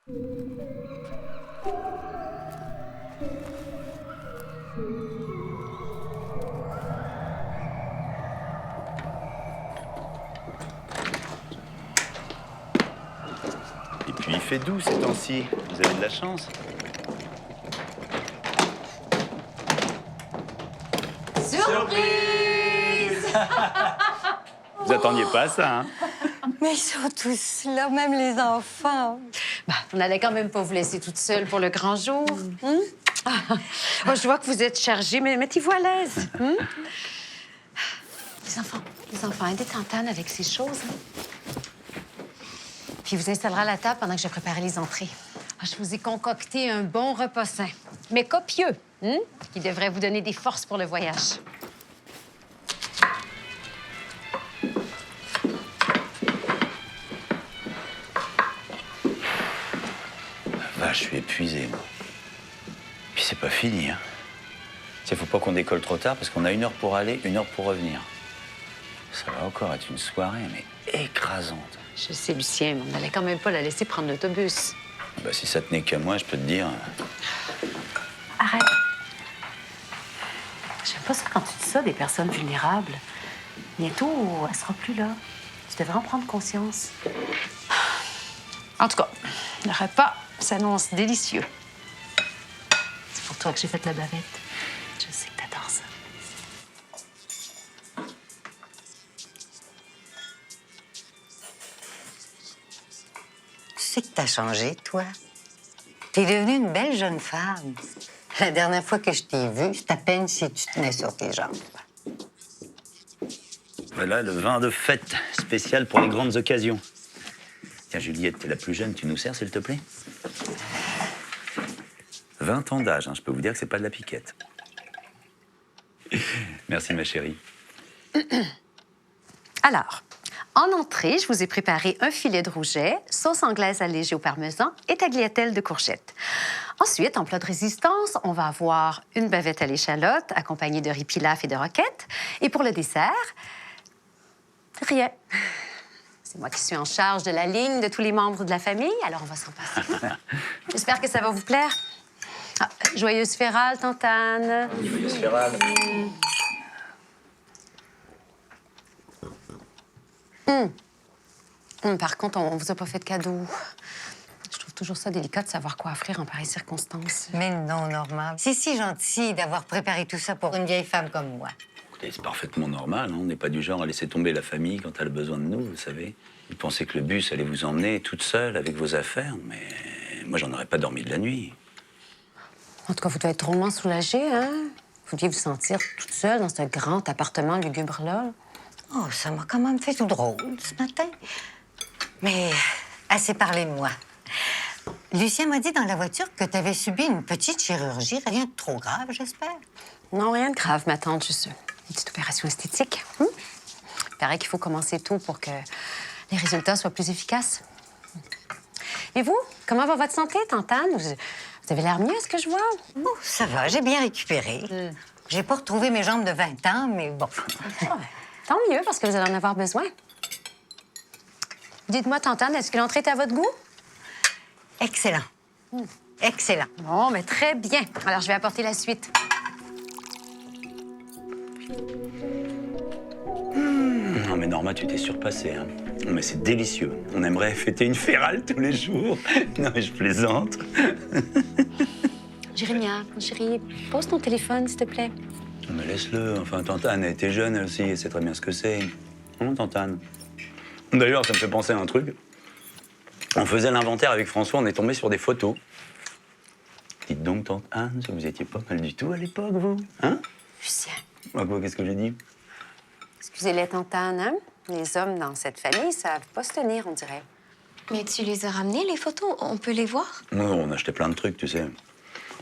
Et puis il fait doux ces temps-ci. Vous avez de la chance. Surprise! Vous attendiez pas à ça, hein? Mais ils sont tous là, même les enfants. Bah, on n'allait quand même pas vous laisser toute seule pour le grand jour. Oh, je vois que vous êtes chargés, mais mettez-vous à l'aise. Les enfants, aidez Tantane avec ces choses. Puis vous installera à la table pendant que je préparais les entrées. Ah, je vous ai concocté un bon repas sain, mais copieux, qui devrait vous donner des forces pour le voyage. Je suis épuisé, moi. Puis c'est pas fini, hein. Il faut pas qu'on décolle trop tard parce qu'on a 1 heure pour aller, 1 heure pour revenir. Ça va encore être une soirée, mais écrasante. Je sais, Lucien, mais on n'allait quand même pas la laisser prendre l'autobus. Bah, si ça tenait qu'à moi, je peux te dire... Arrête. J'aime pas ça quand tu dis ça des personnes vulnérables. Bientôt, elle sera plus là. Tu devrais en prendre conscience. En tout cas, le repas s'annonce délicieux. C'est pour toi que j'ai fait la bavette. Je sais que t'adores ça. Tu sais que t'as changé, toi. T'es devenue une belle jeune femme. La dernière fois que je t'ai vue, c'est à peine si tu tenais sur tes jambes. Voilà le vin de fête spécial pour les grandes occasions. Tiens, Juliette, t'es la plus jeune, tu nous sers, s'il te plaît? 20 ans d'âge, hein, je peux vous dire que c'est pas de la piquette. Merci, ma chérie. Alors, en entrée, je vous ai préparé un filet de rouget, sauce anglaise allégée au parmesan et tagliatelle de courgettes. Ensuite, en plat de résistance, on va avoir une bavette à l'échalote accompagnée de riz pilaf et de roquettes. Et pour le dessert, rien. C'est moi qui suis en charge de la ligne de tous les membres de la famille, alors on va s'en passer. J'espère que ça va vous plaire. Ah, joyeuse Férale, Tantane. Joyeuse Férale. Par contre, on vous a pas fait de cadeau. Je trouve toujours ça délicat de savoir quoi offrir en pareilles circonstances. Mais non, Norma. C'est si gentil d'avoir préparé tout ça pour une vieille femme comme moi. Écoutez, c'est parfaitement normal, hein. On n'est pas du genre à laisser tomber la famille quand elle a besoin de nous, vous savez. Vous pensez que le bus allait vous emmener toute seule avec vos affaires, mais moi, j'en aurais pas dormi de la nuit. En tout cas, vous devez être drôlement soulagée, hein? Vous deviez vous sentir toute seule dans ce grand appartement lugubre-là. Oh, ça m'a quand même fait tout drôle ce matin. Mais assez parlé de moi. Lucien m'a dit dans la voiture que tu avais subi une petite chirurgie. Rien de trop grave, j'espère. Non, rien de grave, ma tante, juste une petite opération esthétique. Il paraît qu'il faut commencer tôt pour que les résultats soient plus efficaces. Et vous, comment va votre santé, Tantane? Vous avez l'air mieux, est-ce que je vois? Oh, ça va, j'ai bien récupéré. J'ai pas retrouvé mes jambes de 20 ans, mais bon. Tant mieux, parce que vous allez en avoir besoin. Dites-moi, Tantane, est-ce que l'entrée est à votre goût? Excellent. Excellent. Bon, mais très bien. Alors, je vais apporter la suite. Non, mais Norma, tu t'es surpassée, hein. Non, mais c'est délicieux. On aimerait fêter une Férale tous les jours. Non, mais je plaisante. Jérémia, chérie, pose ton téléphone, s'il te plaît. Non, mais laisse-le. Enfin, Tantane, elle était jeune, elle aussi. Elle sait très bien ce que c'est. Non, Tantane. D'ailleurs, ça me fait penser à un truc. On faisait l'inventaire avec François, on est tombé sur des photos. Dites donc, tante Anne, vous étiez pas mal du tout à l'époque, vous, hein? Lucien. Ah, quoi, qu'est-ce que j'ai dit? Excusez-les, Tantane, hein? Les hommes dans cette famille savent pas se tenir, on dirait. Mais tu les as ramenés, les photos? On peut les voir? Non, on achetait plein de trucs, tu sais.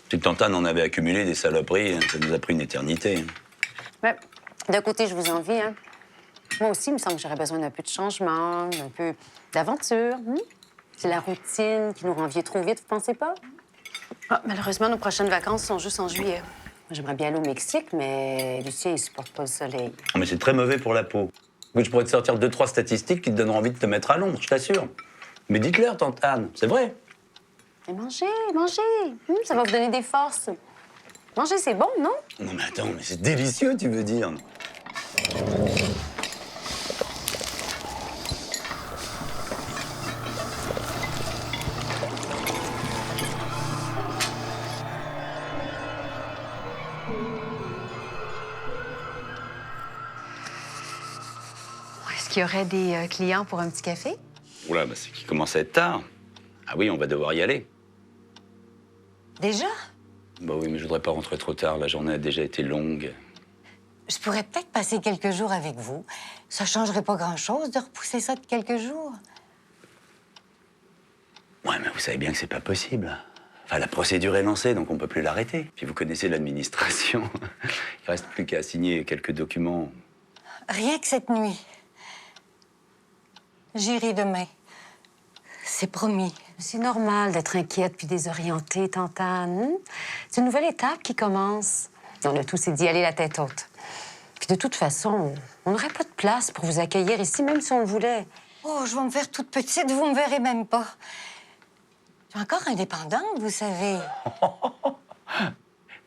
Petite tante Anne en avait accumulé des saloperies, hein. Ça nous a pris une éternité. Mais d'un côté, je vous envie, hein? Moi aussi, il me semble que j'aurais besoin d'un peu de changement, d'un peu d'aventure. C'est la routine qui nous rend vieux trop vite, vous pensez pas? Ah, malheureusement, nos prochaines vacances sont juste en juillet. J'aimerais bien aller au Mexique, mais Lucien, il supporte pas le soleil. Oh, mais c'est très mauvais pour la peau. Écoute, je pourrais te sortir 2-3 statistiques qui te donneront envie de te mettre à l'ombre, je t'assure. Mais dites-leur, tante Anne, c'est vrai. Et mangez, mangez. Ça va vous donner des forces. Manger, c'est bon, non? Non mais attends, mais c'est délicieux, tu veux dire. Est-ce qu'il y aurait des clients pour un petit café? Oula, bah c'est qu'il commence à être tard. Ah oui, on va devoir y aller. Déjà? Bah oui, mais je voudrais pas rentrer trop tard. La journée a déjà été longue. Je pourrais peut-être passer quelques jours avec vous. Ça changerait pas grand-chose de repousser ça de quelques jours. Ouais, mais vous savez bien que c'est pas possible. Enfin, la procédure est lancée, donc on peut plus l'arrêter. Puis vous connaissez l'administration. Il reste plus qu'à signer quelques documents. Rien que cette nuit. J'irai demain. C'est promis. C'est normal d'être inquiète puis désorientée, tante Anne. C'est une nouvelle étape qui commence. On a tous dit aller la tête haute. Puis de toute façon, on n'aurait pas de place pour vous accueillir ici, même si on le voulait. Oh, je vais me faire toute petite, vous me verrez même pas. Je suis encore indépendante, vous savez.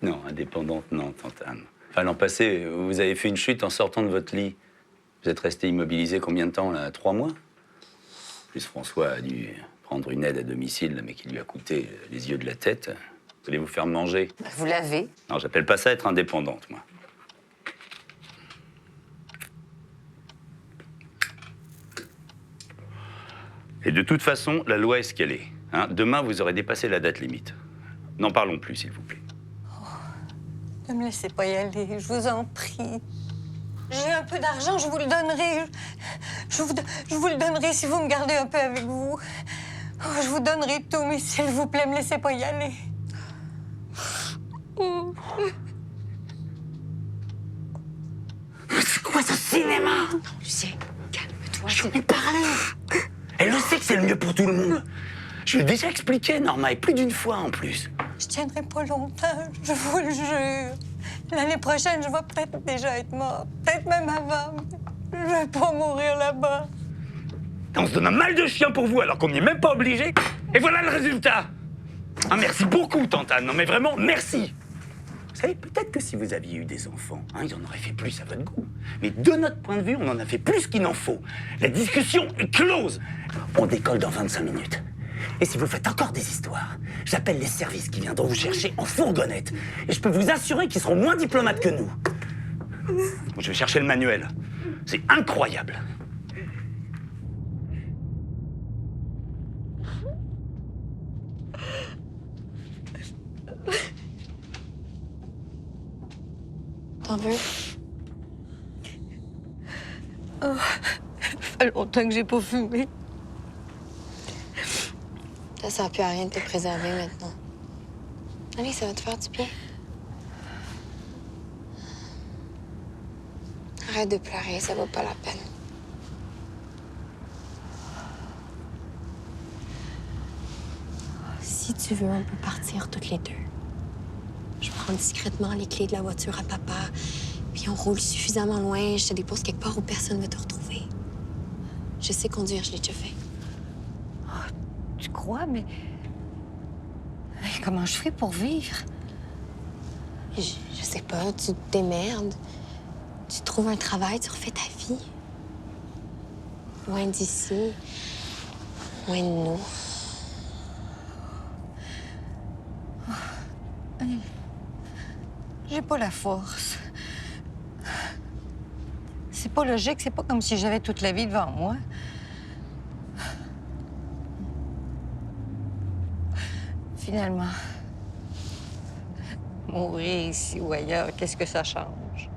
Non, indépendante, non, tante Anne. Enfin, l'an passé, vous avez fait une chute en sortant de votre lit. Vous êtes resté immobilisé combien de temps, là? 3 mois? Plus François a dû prendre une aide à domicile, mais qui lui a coûté les yeux de la tête. Vous allez vous faire manger. Vous l'avez. Non, j'appelle pas ça être indépendante, moi. Et de toute façon, la loi est ce qu'elle est. Hein. Demain, vous aurez dépassé la date limite. N'en parlons plus, s'il vous plaît. Ne me laissez pas y aller, je vous en prie. J'ai un peu d'argent, je vous le donnerai. Je vous le donnerai si vous me gardez un peu avec vous. Oh, je vous donnerai tout, mais s'il vous plaît, me laissez pas y aller. Mais c'est quoi ce cinéma? Lucien, calme-toi. Je lui ai parlé. Elle le sait que c'est le mieux pour tout le monde. Je lui ai déjà expliqué, Norma, et plus d'une fois en plus. Je tiendrai pas longtemps, je vous le jure. L'année prochaine, je vais peut-être déjà être morte. Peut-être même avant. Je vais pas mourir là-bas. On se donne un mal de chien pour vous alors qu'on n'y est même pas obligé. Et voilà le résultat. Ah, merci beaucoup, tante Anne. Non mais vraiment, merci. Vous savez, peut-être que si vous aviez eu des enfants, ils en auraient fait plus à votre goût. Mais de notre point de vue, on en a fait plus qu'il n'en faut. La discussion est close. On décolle dans 25 minutes. Et si vous faites encore des histoires, j'appelle les services qui viendront vous chercher en fourgonnette. Et je peux vous assurer qu'ils seront moins diplomates que nous. Je vais chercher le manuel. C'est incroyable. T'en veux? Oh, ça fait longtemps que j'ai pas fumé. Ça sert plus à rien de te préserver maintenant. Allez, ça va te faire du bien. Arrête de pleurer, ça vaut pas la peine. Si tu veux, on peut partir toutes les deux. Je prends discrètement les clés de la voiture à papa, puis on roule suffisamment loin, je te dépose quelque part où personne ne va te retrouver. Je sais conduire, je l'ai déjà fait. Tu crois, mais comment je ferai pour vivre? Je sais pas, tu te démerdes. Tu trouves un travail, tu refais ta vie. Loin d'ici, loin de nous. J'ai pas la force. C'est pas logique, c'est pas comme si j'avais toute la vie devant moi. Finalement, mourir ici ou ailleurs, qu'est-ce que ça change?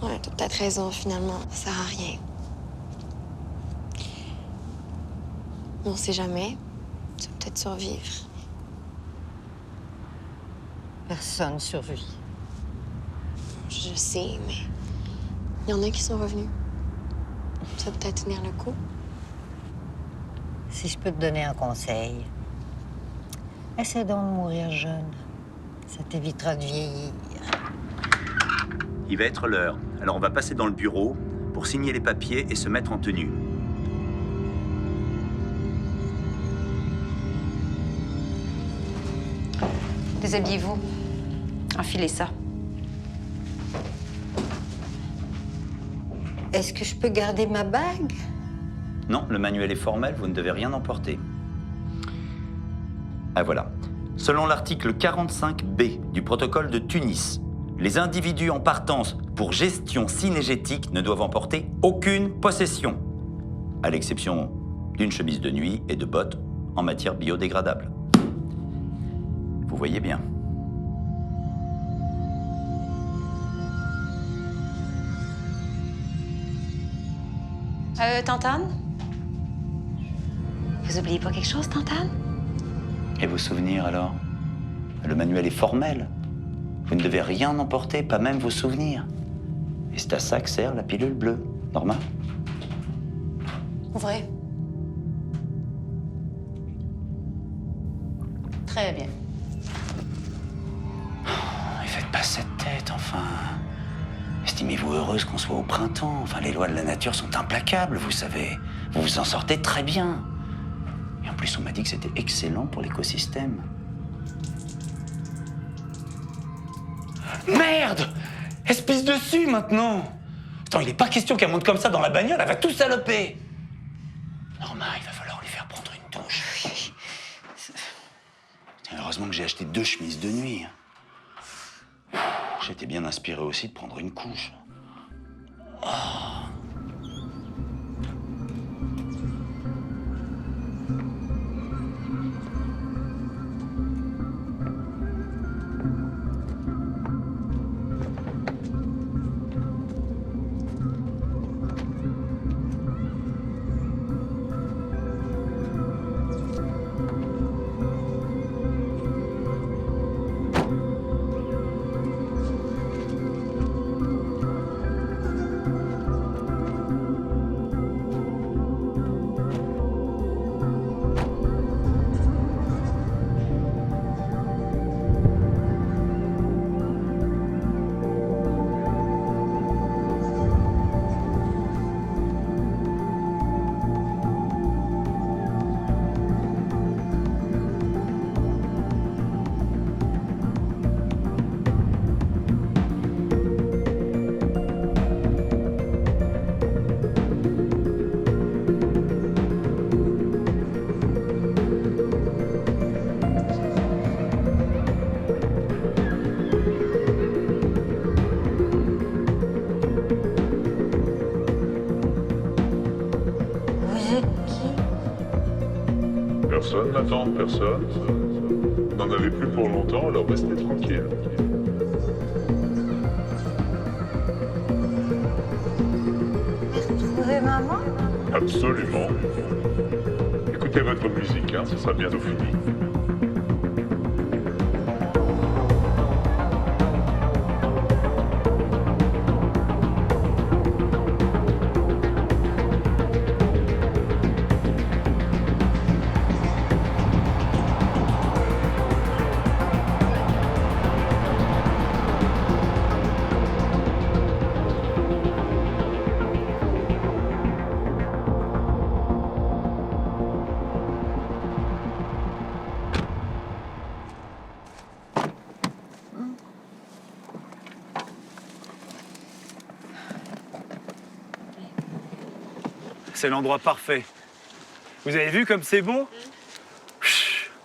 Ouais, t'as peut-être raison, finalement. Ça sert à rien. On sait jamais. Tu vas peut-être survivre. Personne survit. Je sais, mais il y en a qui sont revenus. Ça va peut-être tenir le coup. Si je peux te donner un conseil, essaie donc de mourir jeune. Ça t'évitera de vieillir. Il va être l'heure. Alors on va passer dans le bureau. pour signer les papiers et se mettre en tenue. Déshabillez-vous. Enfilez ça. Est-ce que je peux garder ma bague? Non, le manuel est formel, vous ne devez rien emporter. Ah voilà. Selon l'article 45B du protocole de Tunis, les individus en partance pour gestion synégétique ne doivent emporter aucune possession, à l'exception d'une chemise de nuit et de bottes en matière biodégradable. Vous voyez bien. Tantane? Vous oubliez pas quelque chose, Tantane? Et vos souvenirs alors? Le manuel est formel. Vous ne devez rien emporter, pas même vos souvenirs. Et c'est à ça que sert la pilule bleue. Norma? Ouvrez. Très bien. Ne faites pas cette tête, enfin. Estimez-vous heureuse qu'on soit au printemps. Enfin, les lois de la nature sont implacables, vous savez. Vous vous en sortez très bien. Et en plus, on m'a dit que c'était excellent pour l'écosystème. Merde! Elle se pisse dessus maintenant! Attends, il n'est pas question qu'elle monte comme ça dans la bagnole, elle va tout saloper! Norma, il va falloir lui faire prendre une douche. Tiens, heureusement que j'ai acheté 2 chemises de nuit. J'étais bien inspiré aussi de prendre une couche. Vous êtes qui? Personne n'attend, personne. Vous n'en avez plus pour longtemps, alors restez tranquille. Retrouvez maman? Absolument. Écoutez votre musique, hein, ce sera bientôt fini. C'est l'endroit parfait. Vous avez vu comme c'est bon?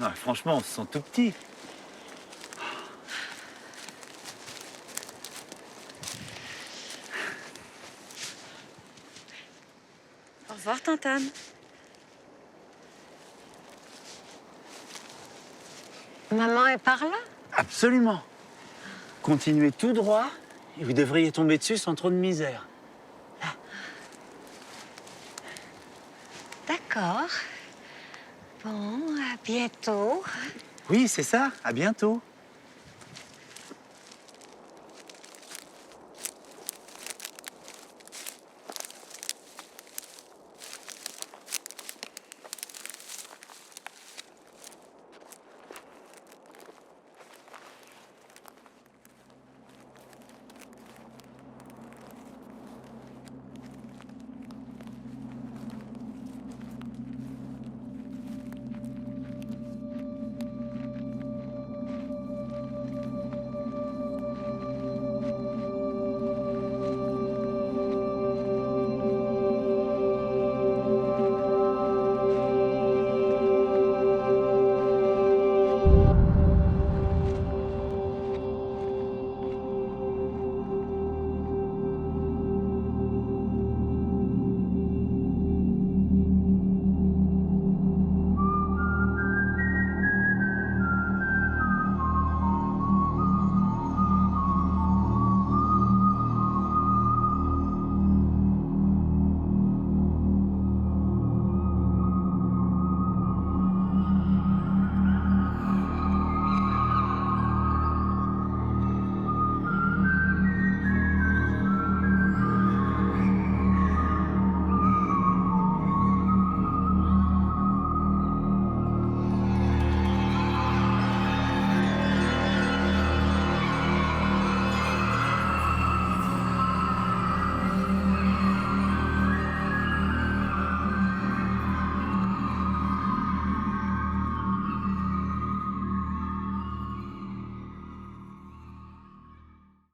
Non, franchement, on se sent tout petit. Au revoir, Tantane. Maman est par là? Absolument. Continuez tout droit et vous devriez tomber dessus sans trop de misère. D'accord. Bon, à bientôt. Oui, c'est ça. À bientôt.